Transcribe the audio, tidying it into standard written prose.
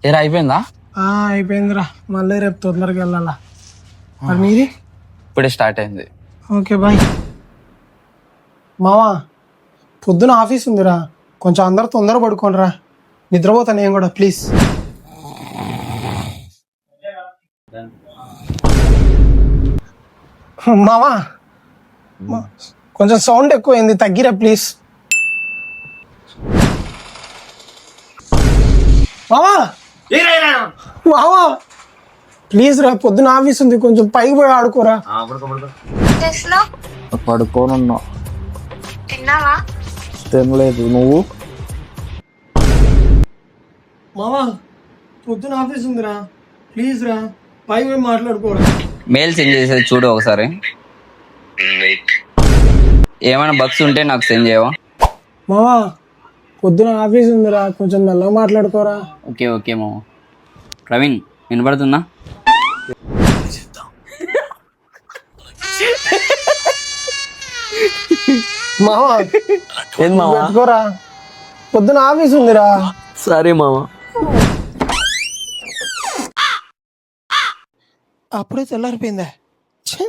ఏరా అయిపోయిందా? అయిపోయిందిరా, మళ్ళీ రేపు తొందరగా వెళ్ళాలా. మరి మీది? ఇప్పుడే స్టార్ట్ అయింది. Okay bye. మావా పొద్దున ఆఫీస్ ఉందిరా, కొంచెం అందరు తొందర పడుకోనరా, నిద్రపోతా నేను కూడా ప్లీజ్. మావా కొంచెం సౌండ్ ఎక్కువైంది, తగ్గిరా ప్లీజ్. మావా మావా ప్లీజ్ రా, పొద్దున ఆఫీస్ ఉంది, కొంచెం పైకి పోయి ఆడుకోరా. పడుకోనున్నా. తిన్నావా? తినలేదు. నువ్వు? మావా పొద్దున ఆఫీస్ ఉందిరా, ప్లీజ్ రా, పైకి పోయి మాట్లాడుకోరా. మెయిల్ సెండ్ చేసేది చూడు ఒకసారి. ఏమైనా బగ్స్ ఉంటే నాకు సెండ్ చేయవా? మావా పొద్దున ఆఫీస్ ఉందిరా, కొంచెం మెల్లగా మాట్లాడుకోరా. ఓకే ఓకే మామ. ప్రవీణ్ వినపడుతుందా? మావా ఏం మావా? పెట్టుకోరా, పొద్దున ఆఫీస్ ఉందిరా. సరే మావా. అప్పుడే తెల్లారిపోయిందా? ఛీ!